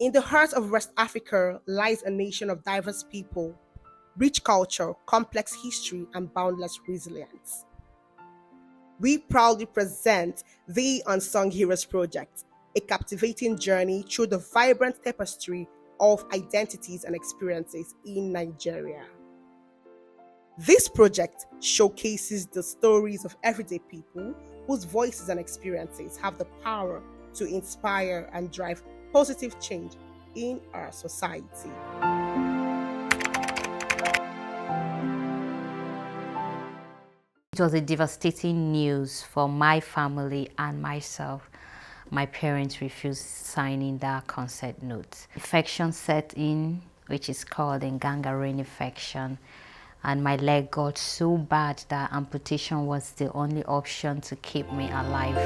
In the heart of West Africa lies a nation of diverse people, rich culture, complex history, and boundless resilience. We proudly present the Unsung Heroes Project, a captivating journey through the vibrant tapestry of identities and experiences in Nigeria. This project showcases the stories of everyday people whose voices and experiences have the power to inspire and drive positive change in our society. It was a devastating news for my family and myself. My parents refused signing that consent note. Infection set in, which is called a gangrene infection, and my leg got so bad that amputation was the only option to keep me alive.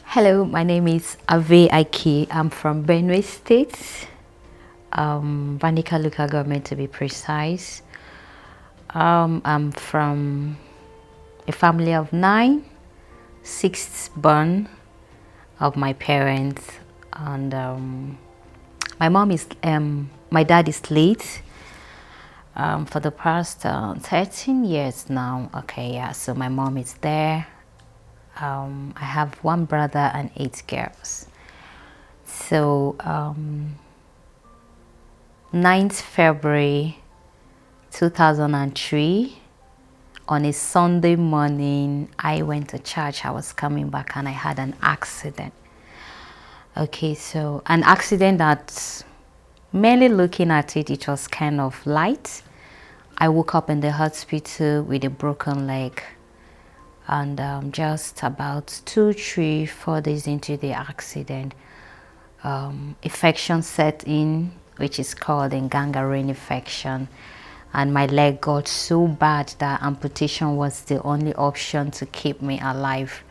Hello, my name is Ave Aiki. I'm from Benue State, Vanika local government to be precise. I'm from a family of 9, 6th born of my parents, and my dad is late for the past 13 years now. Okay, yeah, so my mom is there. I have 1 brother and 8 girls. So 9th February 2003, on a Sunday morning, I went to church. I was coming back and I had an accident. Okay, so an accident that, mainly looking at it, it was kind of light. I woke up in the hospital with a broken leg. And just about 2, 3, 4 days into the accident, infection set in, which is called a gangrene infection, and my leg got so bad that amputation was the only option to keep me alive.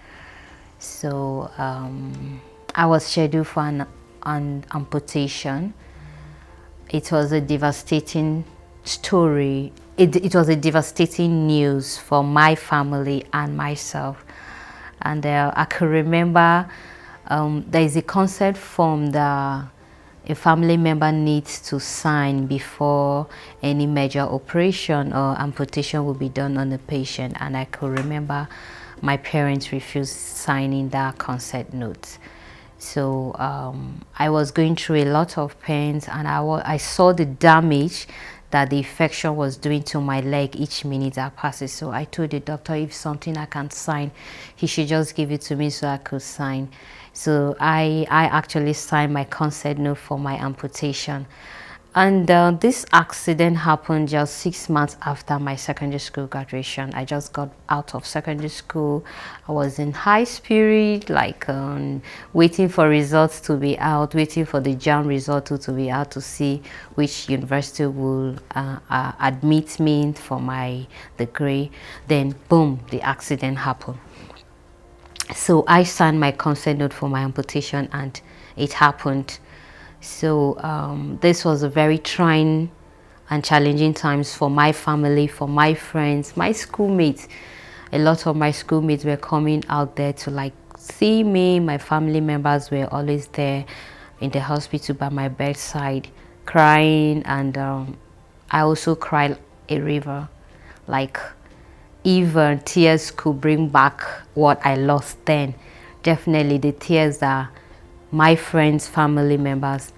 So I was scheduled for an amputation. It was a devastating story. It was a devastating news for my family and myself. And I could remember there is a consent form that a family member needs to sign before any major operation or amputation will be done on the patient. And I could remember my parents refused signing that consent note. So I was going through a lot of pains, and I saw the damage that the infection was doing to my leg each minute that passes. So I told the doctor, if something I can sign, he should just give it to me so I could sign. So I actually signed my consent note for my amputation. And this accident happened just 6 months after my secondary school graduation. I just got out of secondary school. I was in high spirit, like waiting for results to be out, waiting for the JAM result to be out to see which university will admit me for my degree. Then boom, the accident happened. So I signed my consent note for my amputation and it happened. So this was a very trying and challenging times for my family, for my friends, my schoolmates. A lot of my schoolmates were coming out there to like see me. My family members were always there in the hospital by my bedside crying, and I also cried a river. Like, even tears could bring back what I lost then, definitely the tears that my friends, family members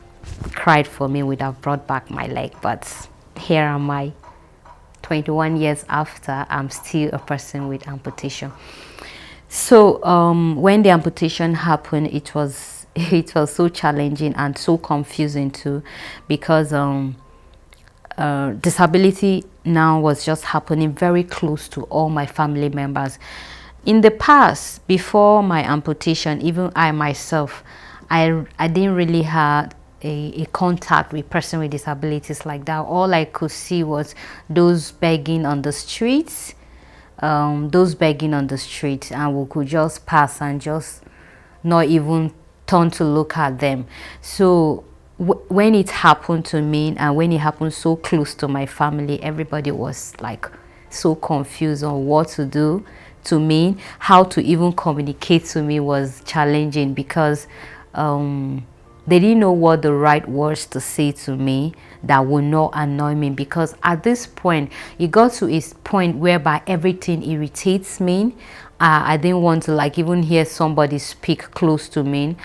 cried for me would have brought back my leg. But here am I, 21 years after, I'm still a person with amputation. So when the amputation happened, it was so challenging and so confusing too, because disability now was just happening very close to all my family members. In the past, before my amputation, even I myself, I didn't really have a contact with person with disabilities like that. All I could see was those begging on the streets, and we could just pass and just not even turn to look at them. So when it happened to me, and when it happened so close to my family, everybody was like so confused on what to do to me. How to even communicate to me was challenging, because they didn't know what the right words to say to me that would not annoy me, because at this point it got to a point whereby everything irritates me. I didn't want to like even hear somebody speak close to me.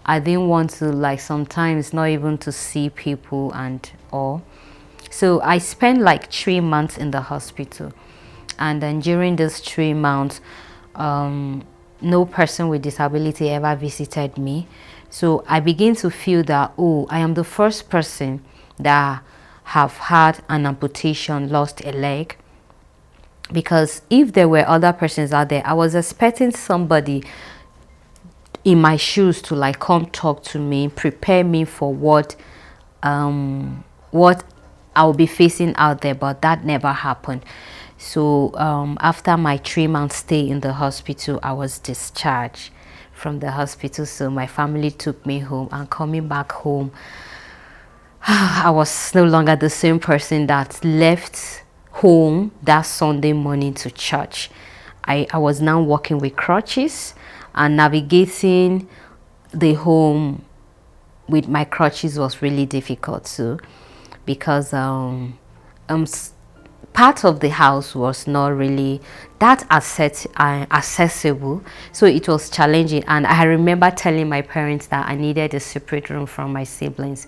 I didn't want to like sometimes not even to see people and all. So I spent like 3 months in the hospital, and then during those 3 months, no person with disability ever visited me. So I begin to feel that, oh, I am the first person that have had an amputation, lost a leg. Because if there were other persons out there, I was expecting somebody in my shoes to like come talk to me, prepare me for what I'll be facing out there, but that never happened. So after my 3 month stay in the hospital, I was discharged from the hospital. So my family took me home, and coming back home, I was no longer the same person that left home that Sunday morning to church. I was now walking with crutches, and navigating the home with my crutches was really difficult too, because part of the house was not really that accessible, so it was challenging. And I remember telling my parents that I needed a separate room from my siblings.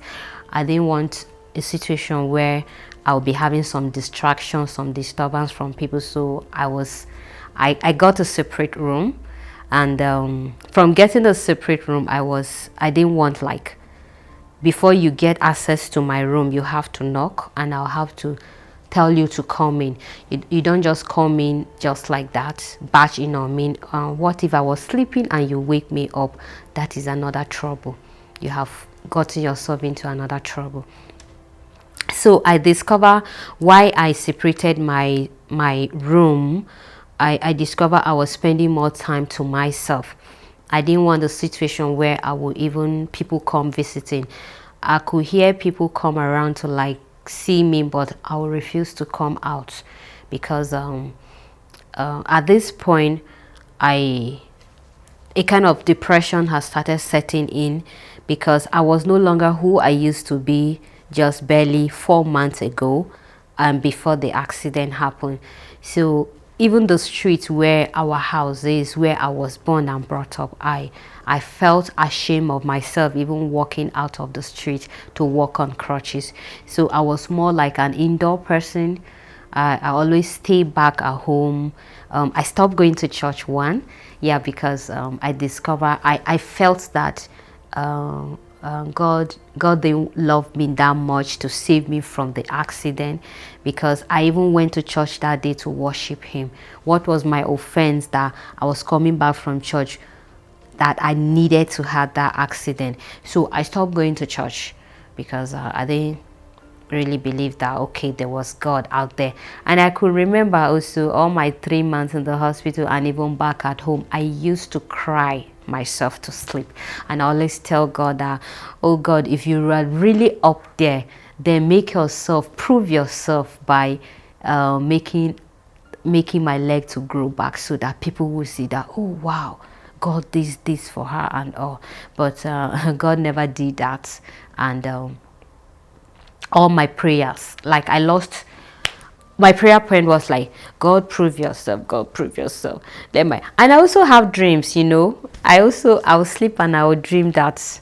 I didn't want a situation where I'll be having some distraction, some disturbance from people. So I got a separate room. And from getting a separate room, I didn't want like, before you get access to my room, you have to knock, and I'll have to tell you to come in. You don't just come in just like that, barge in on me. What if I was sleeping and you wake me up? That is another trouble. You have gotten yourself into another trouble. So I discover why I separated my room. I discover I was spending more time to myself. I didn't want a situation where I would even people come visiting. I could hear people come around to like see me, but I would refuse to come out, because at this point a kind of depression has started setting in, because I was no longer who I used to be just barely 4 months ago, and before the accident happened. So even the street where our house is, where I was born and brought up, I felt ashamed of myself even walking out of the street to walk on crutches. So I was more like an indoor person. I always stay back at home. I stopped going to church because I discovered I felt that God didn't love me that much to save me from the accident, because I even went to church that day to worship Him. What was my offense that I was coming back from church that I needed to have that accident? So I stopped going to church, because I didn't really believe that, okay, there was God out there. And I could remember also all my 3 months in the hospital, and even back at home, I used to cry myself to sleep. And I always tell God that, oh God, if you are really up there, then prove yourself by making my leg to grow back, so that people will see that, oh wow, God did this for her and all. But God never did that. And all my prayers, like I lost my prayer point was like, God prove yourself, God prove yourself. And I also have dreams, I will sleep and I would dream that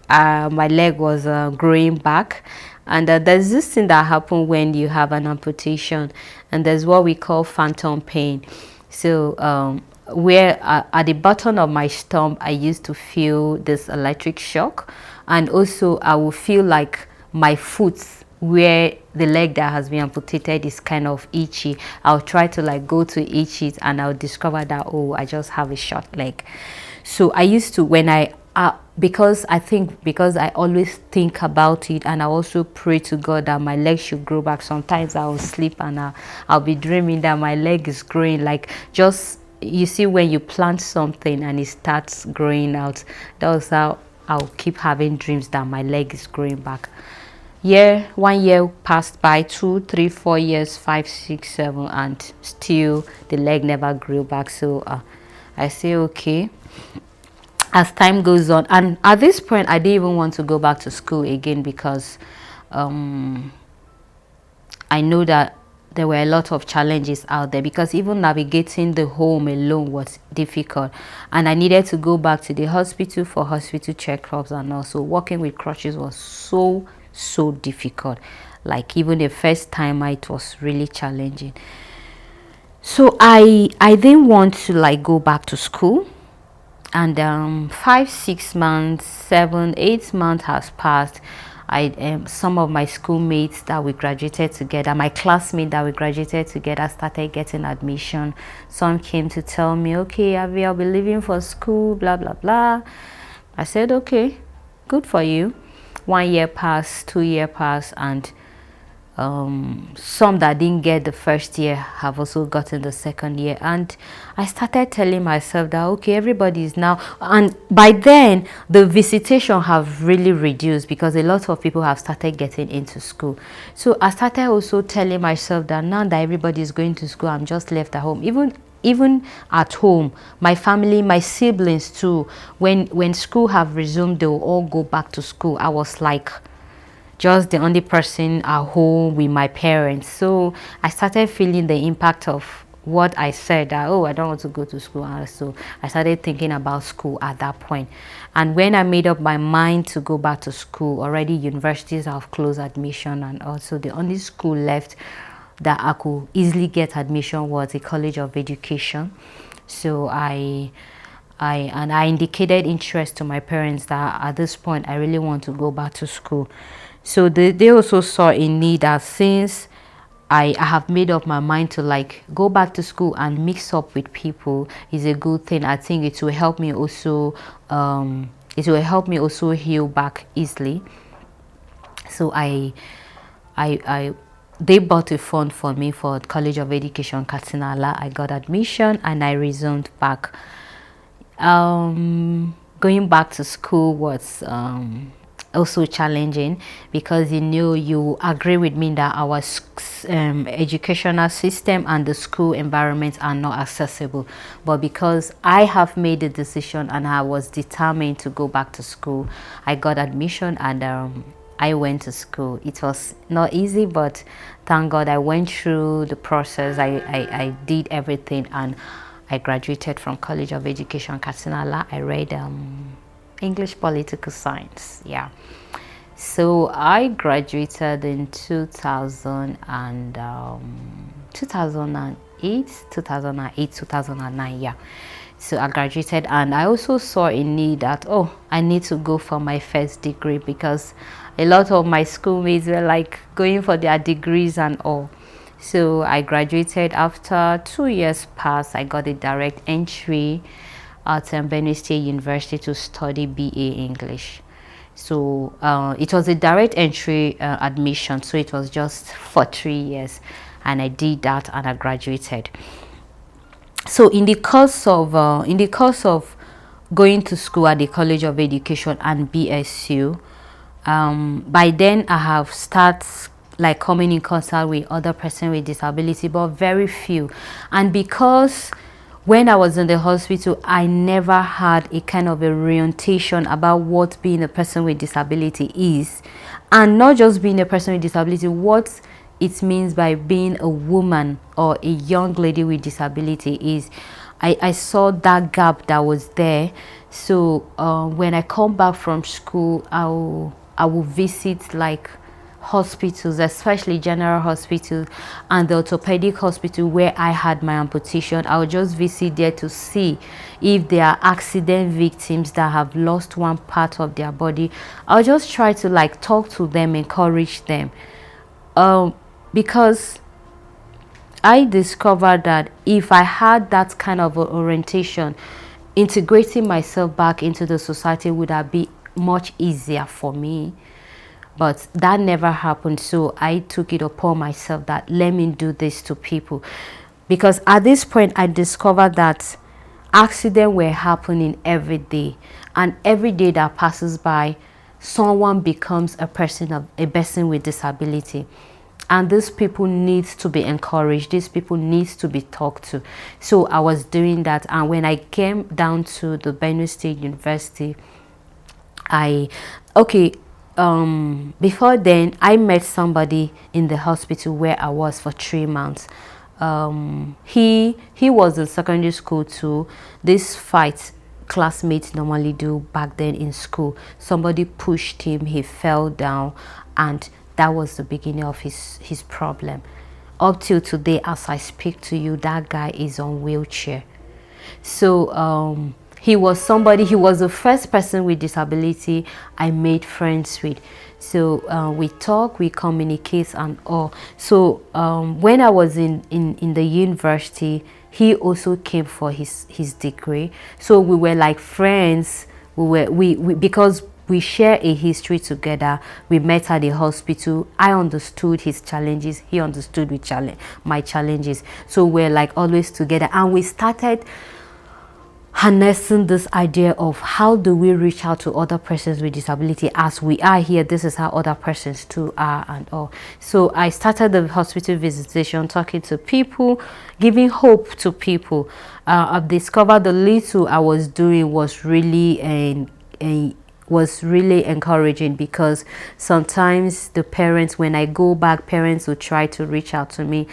my leg was growing back. And there's this thing that happens when you have an amputation, and there's what we call phantom pain. So where at the bottom of my stomach, I used to feel this electric shock, and also I will feel like my foot, where the leg that has been amputated, is kind of itchy. I'll try to like go to itch it, and I'll discover that, oh, I just have a short leg. So I used to, when because I always think about it, and I also pray to God that my leg should grow back. Sometimes I'll sleep and I'll be dreaming that my leg is growing, like, just, you see when you plant something and it starts growing out. That was how I'll keep having dreams that my leg is growing back. 1 year passed by, 2, 3, 4 years, 5, 6, 7, and still the leg never grew back. So I say okay. As time goes on, and at this point I didn't even want to go back to school again, because I know that there were a lot of challenges out there, because even navigating the home alone was difficult, and I needed to go back to the hospital for hospital checkups, and also working with crutches was so difficult. Like even the first time it was really challenging. So I didn't want to like go back to school. And 5, 6 months, 7, 8 months has passed. Some of my schoolmates that we graduated together, my classmates that we graduated together, started getting admission. Some came to tell me, okay, Avi, I'll be leaving for school, blah blah blah. I said, okay, good for you. 1 year passed, 2 year passed, and some that didn't get the first year have also gotten the second year. And I started telling myself that okay, everybody is now, and by then the visitation have really reduced, because a lot of people have started getting into school. So I started also telling myself that now that everybody is going to school, I'm just left at home. Even at home, my family, my siblings too, when school have resumed, they will all go back to school. I was like just the only person at home with my parents. So I started feeling the impact of what I said, that oh, I don't want to go to school. And so I started thinking about school at that point. And when I made up my mind to go back to school, already universities have closed admission, and also the only school left that I could easily get admission was a college of education. So I indicated interest to my parents that at this point I really want to go back to school. So they also saw a need, that since I have made up my mind to like go back to school and mix up with people is a good thing. I think it will help me also heal back easily. So they bought a fund for me for College of Education Katinala. I got admission and I resumed back. Going back to school was also challenging, because you agree with me that our educational system and the school environment are not accessible. But because I have made the decision and I was determined to go back to school, I got admission and I went to school. It was not easy, but thank God I went through the process. I did everything, and I graduated from College of Education Katinala. I read English Political Science. Yeah. So I graduated in 2009. Yeah. So I graduated, and I also saw a need that, oh, I need to go for my first degree, because a lot of my schoolmates were like going for their degrees and all. So I graduated. After 2 years passed, I got a direct entry at Benue State University to study BA English. So it was a direct entry admission, so it was just for 3 years, and I did that and I graduated. So in the course of going to school at the College of Education and BSU, by then I have started like coming in contact with other persons with disability, but very few. And because when I was in the hospital, I never had a kind of a orientation about what being a person with disability is, and not just being a person with disability, what it means by being a woman or a young lady with disability is. I saw that gap that was there. So when I come back from school, I will visit like hospitals, especially general hospitals and the orthopedic hospital where I had my amputation. I'll just visit there to see if there are accident victims that have lost one part of their body. I'll just try to like talk to them, encourage them, because I discovered that if I had that kind of orientation, integrating myself back into the society would have been much easier for me. But that never happened. So I took it upon myself that let me do this to people, because at this point I discovered that accidents were happening every day, And every day that passes by, someone becomes a person with disability, and these people need to be encouraged, these people need to be talked to. So I was doing that, and when I came down to the Benue State University, I okay before then I met somebody in the hospital where I was for 3 months. He was in secondary school too. This fight classmates normally do back then in school. Somebody pushed him, he fell down, and that was the beginning of his problem. Up till today, as I speak to you, that guy is on wheelchair. So he was somebody, he was the first person with disability I made friends with. So we talk, we communicate and all. So when I was in the university, he also came for his degree. So we were like friends. We because we share a history together. We met at the hospital. I understood his challenges, he understood my challenges. So we're like always together, and we started harnessing this idea of how do we reach out to other persons with disability. As we are here, this is how other persons too are and all. So I started the hospital visitation, talking to people, giving hope to people. I've discovered the little I was doing was really encouraging, because sometimes the parents, when I go back, parents will try to reach out to me.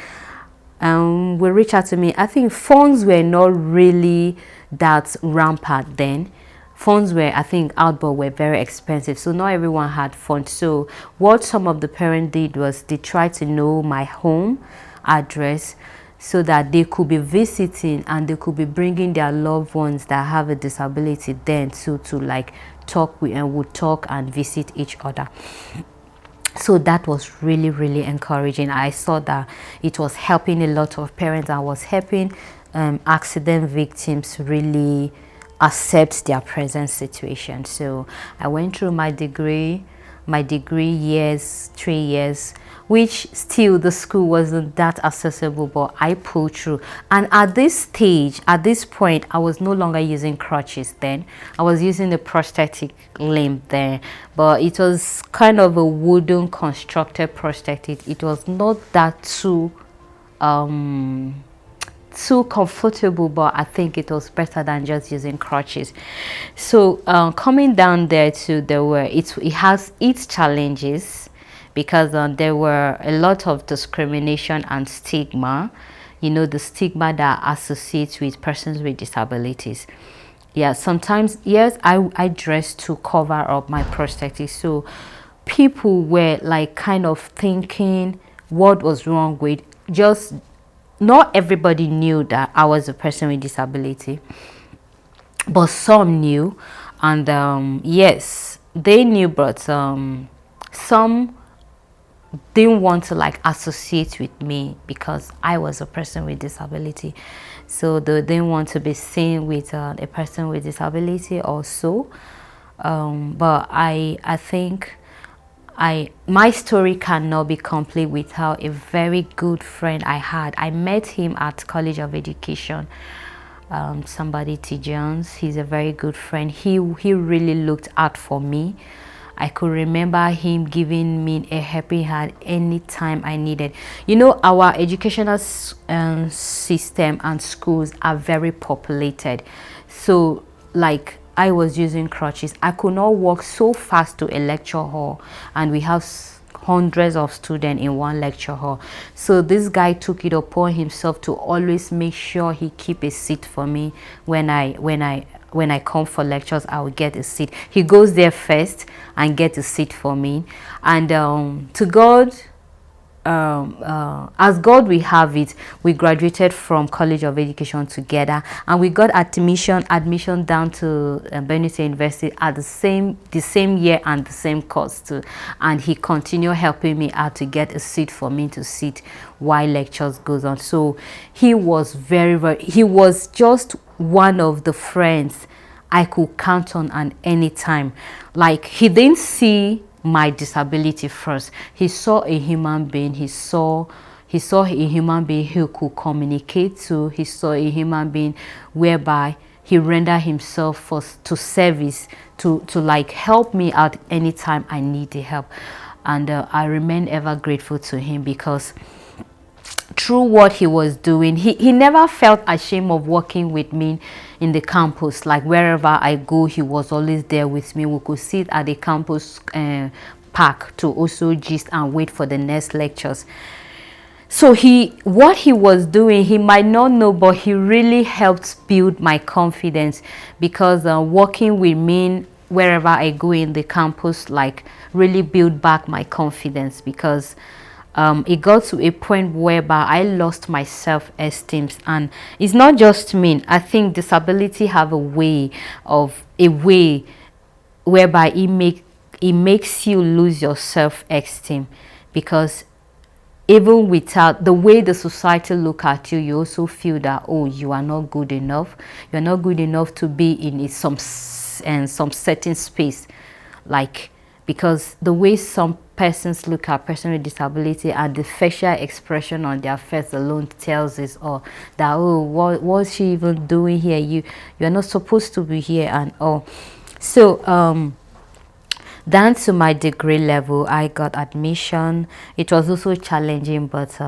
Will reach out to me. I think phones were not really that rampant then. Phones were, I think, outboard were very expensive, so not everyone had phones. So what some of the parents did was they tried to know my home address, so that they could be visiting and they could be bringing their loved ones that have a disability then to like talk with, and would talk and visit each other. So that was really encouraging. I saw that it was helping a lot of parents. I was helping accident victims really accept their present situation. So I went through my degree years, 3 years, which still the school wasn't that accessible, but I pulled through. And at this stage, at this point, I was no longer using crutches then. I was using the prosthetic limb then, but it was kind of a wooden constructed prosthetic. It was not that too comfortable, but I think it was better than just using crutches. So coming down there too, it has its challenges, because there were a lot of discrimination and stigma, the stigma that associates with persons with disabilities. Yeah, sometimes, yes, I dress to cover up my prosthetic, so people were like kind of thinking what was wrong with, just not everybody knew that I was a person with disability, but some knew. And yes, they knew, but some didn't want to like associate with me because I was a person with disability. So they didn't want to be seen with a person with disability also. But I think my story cannot be complete without a very good friend I had. I met him at College of Education. Somebody T. Jones. He's a very good friend. He really looked out for me. I could remember him giving me a helping hand anytime I needed. Our educational system and schools are very populated. So like I was using crutches. I could not walk so fast to a lecture hall, and we have hundreds of students in one lecture hall. So this guy took it upon himself to always make sure he keep a seat for me. When I come for lectures, I will get a seat. He goes there first and get a seat for me. And to God, as God we have it, we graduated from College of Education together, and we got admission down to Benue State University at the same year and the same course too. And he continued helping me out to get a seat for me to sit while lectures goes on. So he was he was just one of the friends I could count on at any time. Like, he didn't see my disability first. He saw a human being. He saw a human being who could communicate to. He saw a human being whereby he rendered himself to service to like help me out anytime I needed help. And I remain ever grateful to him, because through what he was doing, he never felt ashamed of working with me in the campus. Like wherever I go, he was always there with me. We could sit at the campus park to also gist and wait for the next lectures. So what he was doing, he might not know, but he really helped build my confidence, because working with me wherever I go in the campus, like really build back my confidence, because it got to a point whereby I lost my self-esteem. And it's not just me. I think disability have a way whereby it makes you lose your self-esteem, because even without the way the society look at you, you also feel that, oh, you are not good enough. You're not good enough to be in some certain space. Like, because the way some persons look at person with disability, and the facial expression on their face alone tells us all that, oh, what's she even doing here? You're not supposed to be here and all. So down to my degree level, I got admission. It was also challenging, but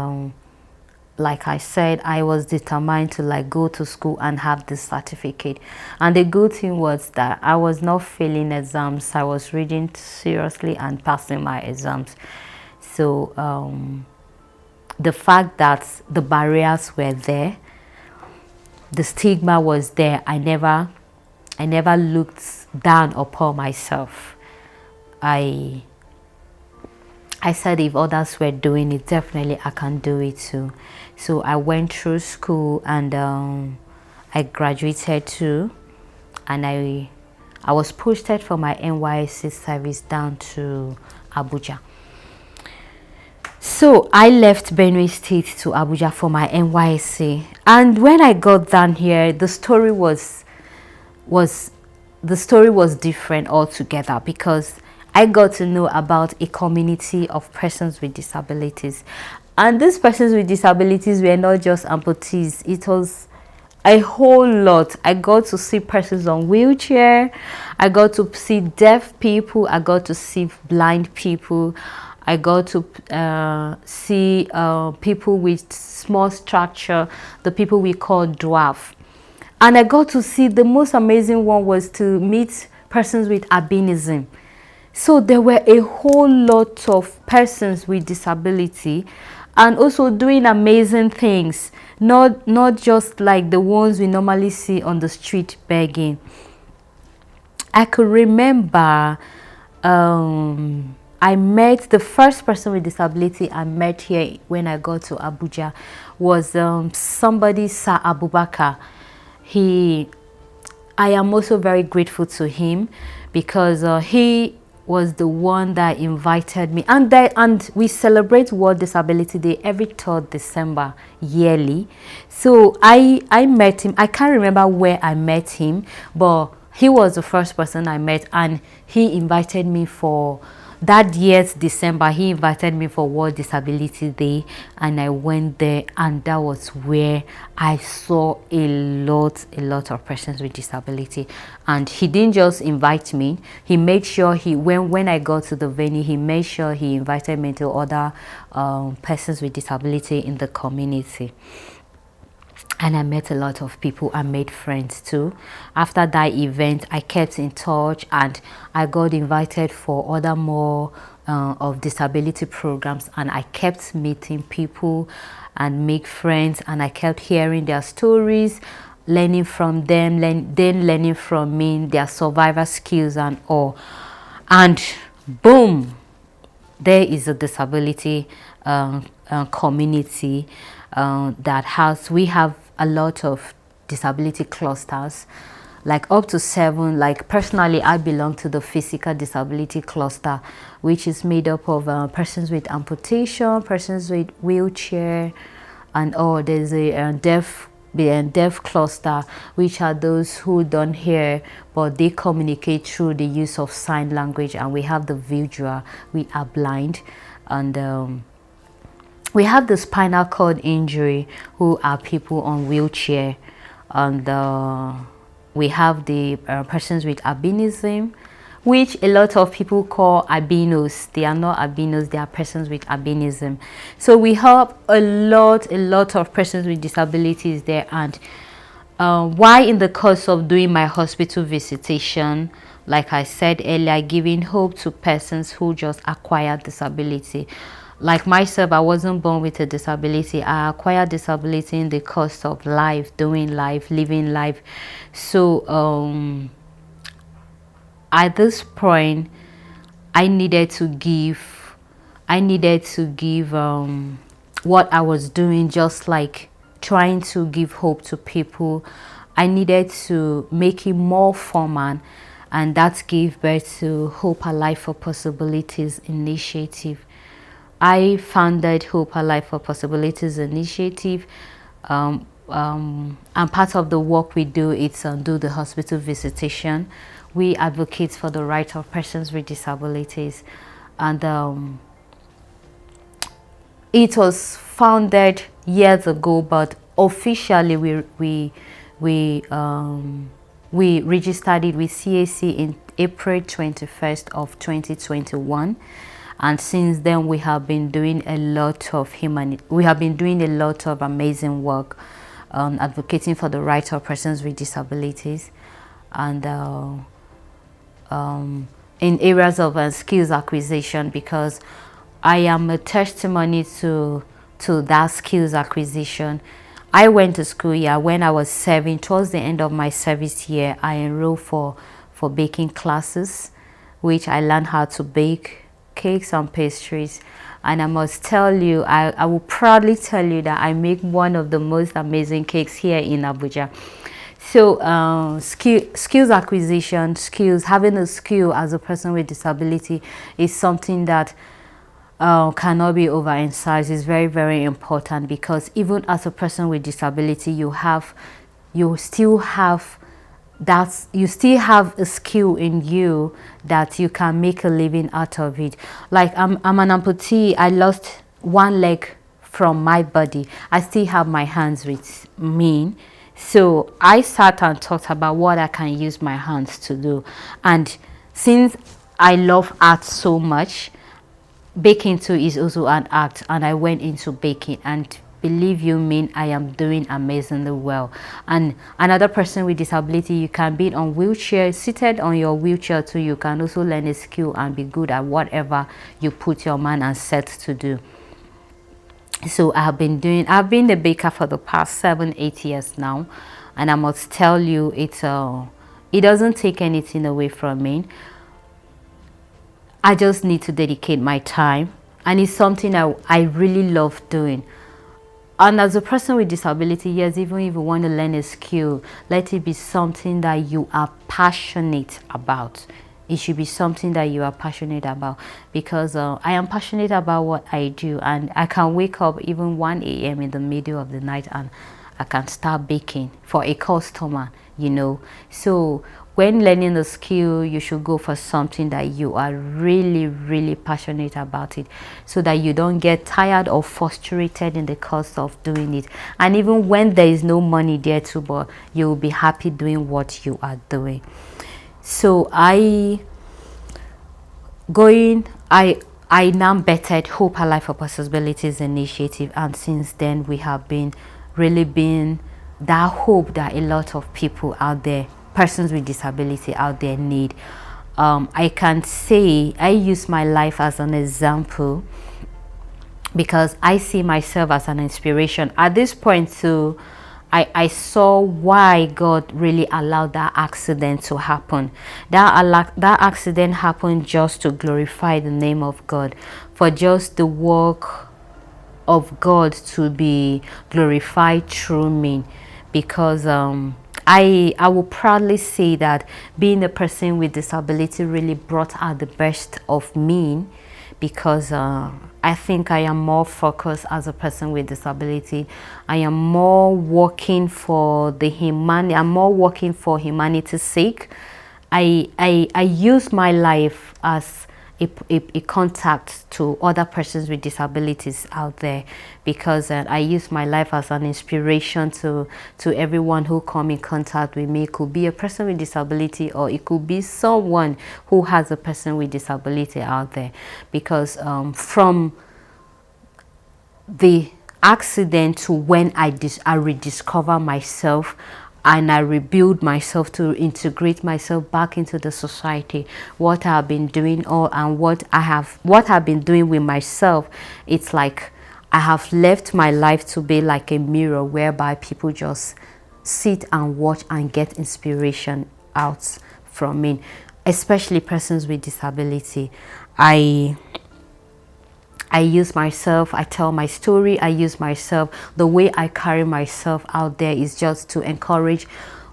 like I said, I was determined to like go to school and have this certificate. And the good thing was that I was not failing exams. I was reading seriously and passing my exams. So the fact that the barriers were there, the stigma was there, I never looked down upon myself. I said if others were doing it, definitely I can do it too. So I went through school, and I graduated too, and I was posted for my NYSC service down to Abuja. So I left Benue State to Abuja for my NYSC, and when I got down here, the story was different altogether, because I got to know about a community of persons with disabilities. And these persons with disabilities were not just amputees. It was a whole lot. I got to see persons on wheelchair. I got to see deaf people. I got to see blind people. I got to see people with small structure, the people we call dwarf. And I got to see, the most amazing one was to meet persons with albinism. So there were a whole lot of persons with disability, and also doing amazing things, not just like the ones we normally see on the street begging. I could remember I met the first person with disability I met here when I got to Abuja was somebody, Sir Abubakar. I am also very grateful to him, because he was the one that invited me, and we celebrate World Disability Day every 3rd December yearly. So I met him. I can't remember where I met him, but he was the first person I met, and he invited me for that year's December. He invited me for World Disability Day, and I went there, and that was where I saw a lot of persons with disability. And he didn't just invite me, he made sure when I got to the venue, he made sure he invited me to other persons with disability in the community. And I met a lot of people. I made friends too. After that event, I kept in touch, and I got invited for other more of disability programs, and I kept meeting people and make friends, and I kept hearing their stories, learning from them, then learning from me, their survival skills and all. And boom, there is a disability community we have a lot of disability clusters, like up to 7. Like personally, I belong to the physical disability cluster, which is made up of persons with amputation, persons with wheelchair, and all. There's a deaf cluster, which are those who don't hear but they communicate through the use of sign language. And we have the visual, we are blind. And we have the spinal cord injury, who are people on wheelchair. And We have the persons with albinism, which a lot of people call albinos. They are not albinos, they are persons with albinism. So we have a lot of persons with disabilities there. And why, in the course of doing my hospital visitation, like I said earlier, giving hope to persons who just acquired disability. Like myself, I wasn't born with a disability. I acquired disability in the course of life, doing life, living life. So at this point, I needed to give, what I was doing, just like trying to give hope to people. I needed to make it more formal, and that gave birth to Hope Alive for Possibilities initiative. I founded Hope Alive for Possibilities initiative, and part of the work we do is do the hospital visitation. We advocate for the right of persons with disabilities, and it was founded years ago, but officially we registered it with CAC in April 21st of 2021. And since then, we have been doing a lot of amazing work, advocating for the rights of persons with disabilities, and in areas of skills acquisition, because I am a testimony to that skills acquisition. I went to school, yeah, when I was 7. Towards the end of my service year, I enrolled for baking classes, which I learned how to bake cakes and pastries. And I must tell you, I will proudly tell you that I make one of the most amazing cakes here in Abuja. So skills acquisition, having a skill as a person with disability is something that cannot be overemphasized. Is very, very important, because even as a person with disability, you still have a skill in you that you can make a living out of it. Like I'm an amputee. I lost one leg from my body. I still have my hands with me. So I sat and talked about what I can use my hands to do. And since I love art so much, baking too is also an art, and I went into baking, and believe you me, I am doing amazingly well. And another person with disability, you can be on wheelchair, seated on your wheelchair too. You can also learn a skill and be good at whatever you put your mind and set to do. So I've been a baker for the past 7-8 years now, and I must tell you, it doesn't take anything away from me. I just need to dedicate my time, and it's something I really love doing. And as a person with disability, yes, even if you want to learn a skill, let it be something that you are passionate about. It should be something that you are passionate about, because I am passionate about what I do, and I can wake up even 1 a.m. in the middle of the night and I can start baking for a customer, So when learning a skill, you should go for something that you are really, really passionate about it, so that you don't get tired or frustrated in the course of doing it. And even when there is no money there too, but you will be happy doing what you are doing. So I now bettered Hope Alive for Possibilities initiative, and since then we have been that hope that a lot of people out there, persons with disability out there, need. I can say I use my life as an example, because I see myself as an inspiration. At this point too, I saw why God really allowed that accident to happen. That accident happened just to glorify the name of God, for just the work of God to be glorified through me. Because I will proudly say that being a person with disability really brought out the best of me, because I think I am more focused as a person with disability. I am more working for humanity's sake. I use my life as a contact to other persons with disabilities out there, because I use my life as an inspiration to everyone who come in contact with me. It could be a person with disability, or it could be someone who has a person with disability out there, because from the accident to when I rediscover myself and I rebuild myself to integrate myself back into the society, what I've been doing, and what I've been doing with myself, it's like I have left my life to be like a mirror whereby people just sit and watch and get inspiration out from me, especially persons with disability. I use myself, I tell my story, I use myself. The way I carry myself out there is just to encourage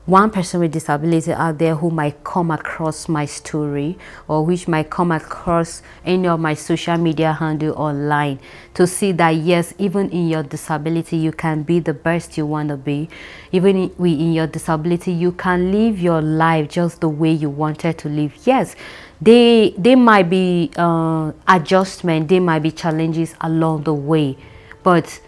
one person with disability out there who might come across my story, or which might come across any of my social media handle online, to see that yes, even in your disability you can be the best you want to be. Even in your disability you can live your life just the way you wanted to live. Yes, they might be adjustment, there might be challenges along the way, but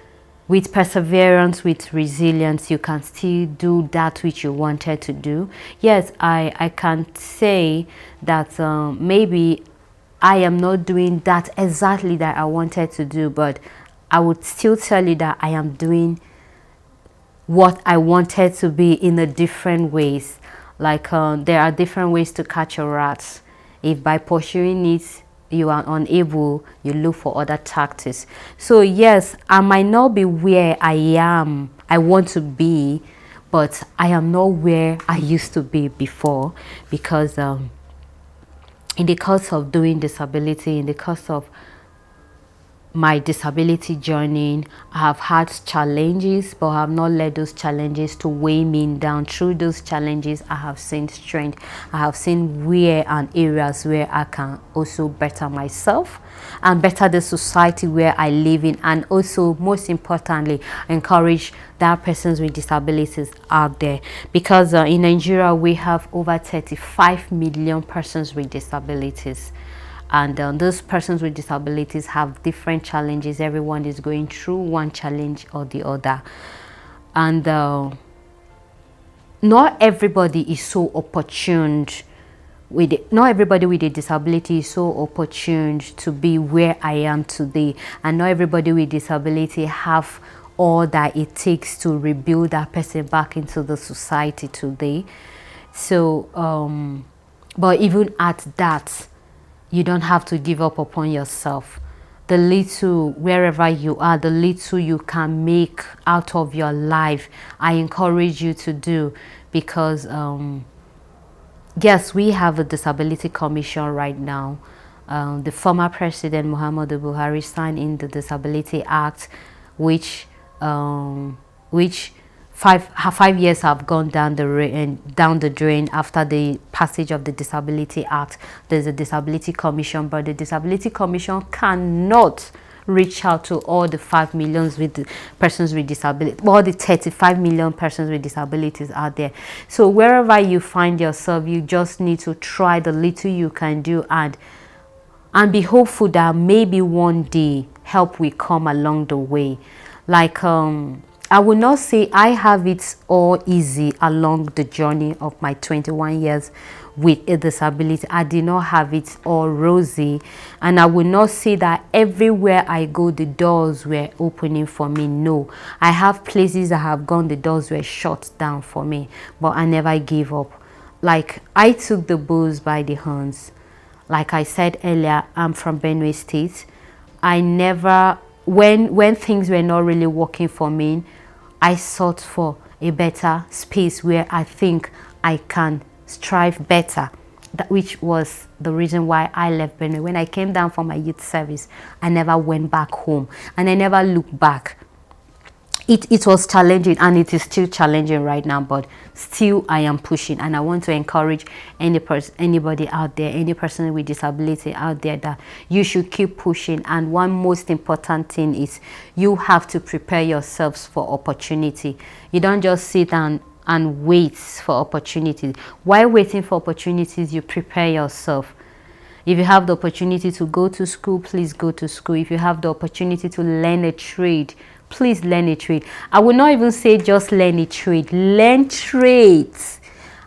with perseverance, with resilience, you can still do that which you wanted to do. Yes, I can say that maybe I am not doing that exactly that I wanted to do, but I would still tell you that I am doing what I wanted to be in a different ways. Like there are different ways to catch a rat. If by pursuing it you are unable, you look for other tactics. So yes, I might not be where I want to be, but I am not where I used to be before, because in the course of doing disability, in the course of my disability journey, I have had challenges, but I have not let those challenges to weigh me down. Through those challenges, I have seen strength. I have seen where and areas where I can also better myself and better the society where I live in, and also most importantly encourage that persons with disabilities out there, because in Nigeria we have over 35 million persons with disabilities. And those persons with disabilities have different challenges. Everyone is going through one challenge or the other, and not everybody is so opportuned with it. Not everybody with a disability is so opportuned to be where I am today, and not everybody with disability have all that it takes to rebuild that person back into the society today. So but even at that, you don't have to give up upon yourself. The little, wherever you are, the little you can make out of your life, I encourage you to do, because yes, we have a disability commission right now. The former president Muhammadu Buhari signed in the Disability Act, which which 5 years have gone down the drain after the passage of the Disability Act. There's a Disability Commission, but the Disability Commission cannot reach out to all the 5 million persons with disability, all the 35 million persons with disabilities out there. So wherever you find yourself, you just need to try the little you can do, and be hopeful that maybe one day help will come along the way. Like I will not say I have it all easy along the journey of my 21 years with a disability. I did not have it all rosy, and I will not say that everywhere I go the doors were opening for me. No, I have places I have gone, the doors were shut down for me, but I never gave up. Like, I took the bulls by the horns. Like I said earlier, I'm from Benue State. I never, when things were not really working for me, I sought for a better space where I think I can strive better, which was the reason why I left Benue. When I came down for my youth service, I never went back home, and I never looked back. It was challenging, and it is still challenging right now, but still I am pushing. And I want to encourage anybody out there, any person with disability out there, that you should keep pushing. And one most important thing is you have to prepare yourselves for opportunity. You don't just sit down and wait for opportunities. While waiting for opportunities, you prepare yourself. If you have the opportunity to go to school, please go to school. If you have the opportunity to learn a trade, please learn a trade. I will not even say just learn a trade. Learn trades.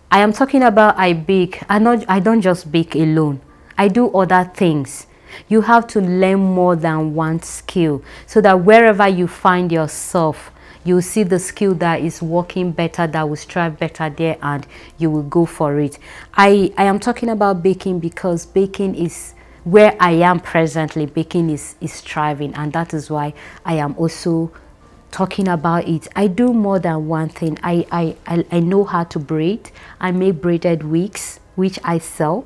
I am talking about I bake. I don't just bake alone. I do other things. You have to learn more than one skill so that wherever you find yourself, you will see the skill that is working better, that will strive better there, and you will go for it. I am talking about baking because baking is where I am presently. Baking is thriving, and that is why I am also talking about it. I do more than one thing. I know how to braid. I make braided wigs, which I sell.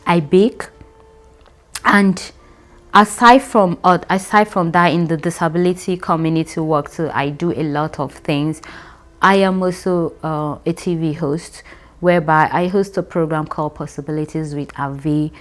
I bake. And aside from that, in the disability community work too, I do a lot of things. I am also a TV host, whereby I host a program called Possibilities with Avi,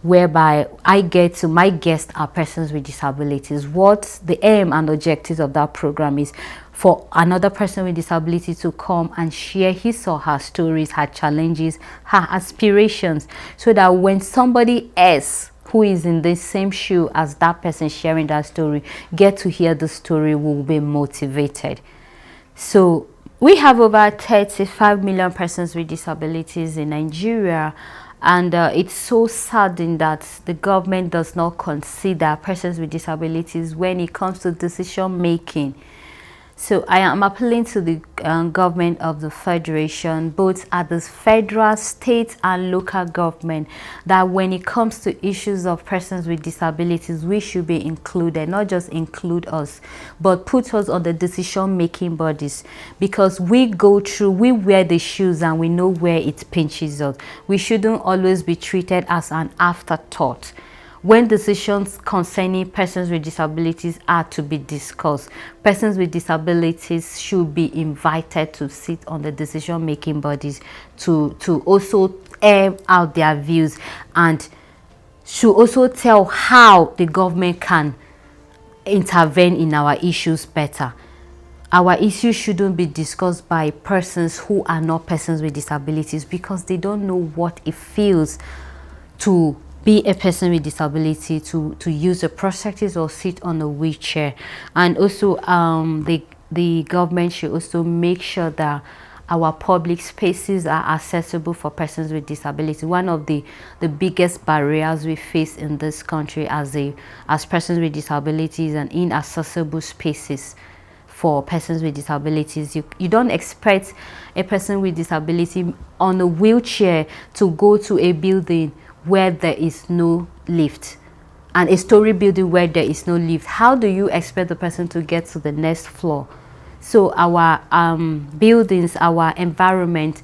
whereby I get to my guests are persons with disabilities. What the aim and objectives of that program is for another person with disability to come and share his or her stories, her challenges, her aspirations, so that when somebody else who is in the same shoe as that person sharing that story get to hear the story, will be motivated. So we have over 35 million persons with disabilities in Nigeria, and it's so saddening that the government does not consider persons with disabilities when it comes to decision making. So I am appealing to the government of the federation, both at the federal, state and local government, that when it comes to issues of persons with disabilities, we should be included, not just include us, but put us on the decision making bodies, because we wear the shoes and we know where it pinches us. We shouldn't always be treated as an afterthought. When decisions concerning persons with disabilities are to be discussed, persons with disabilities should be invited to sit on the decision-making bodies to also air out their views, and should also tell how the government can intervene in our issues better. Our issues shouldn't be discussed by persons who are not persons with disabilities, because they don't know what it feels to be a person with disability, to use a prosthesis or sit on a wheelchair. And also the government should also make sure that our public spaces are accessible for persons with disability. One of the biggest barriers we face in this country as persons with disabilities and inaccessible spaces for persons with disabilities. You don't expect a person with disability on a wheelchair to go to a building where there is no lift, and a story building where there is no lift. How do you expect the person to get to the next floor? So our buildings, our environment,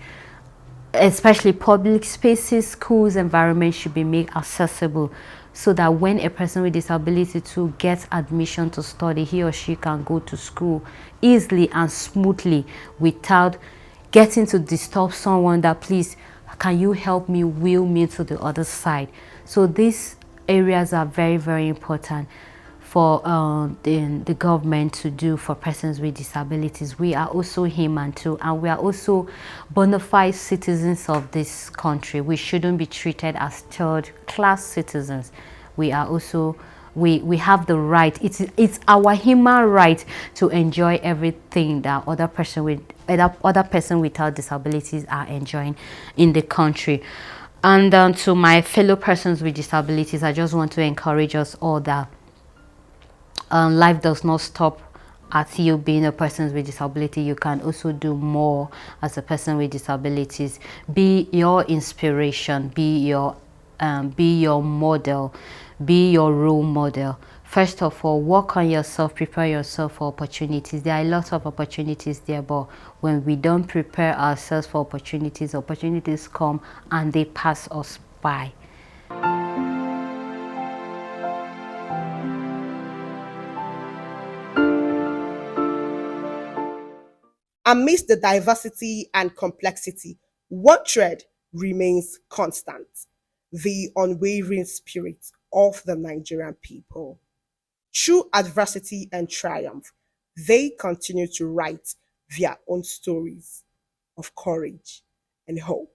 especially public spaces, schools, environment, should be made accessible, so that when a person with disability to get admission to study, he or she can go to school easily and smoothly without getting to disturb someone that, please, can you help me wheel me to the other side? So these areas are very, very important for the government to do for persons with disabilities. We are also human too, and we are also bona fide citizens of this country. We shouldn't be treated as third class citizens. We are also, we have the right, it's our human right to enjoy everything that other person without disabilities are enjoying in the country. And to my fellow persons with disabilities, I just want to encourage us all that life does not stop at you being a person with disability. You can also do more as a person with disabilities. Be your inspiration, be your model, be your role model. First of all, work on yourself, prepare yourself for opportunities. There are a lot of opportunities there, but when we don't prepare ourselves for opportunities, opportunities come and they pass us by. Amidst the diversity and complexity, one thread remains constant: the unwavering spirit of the Nigerian people. Through adversity and triumph, they continue to write their own stories of courage and hope.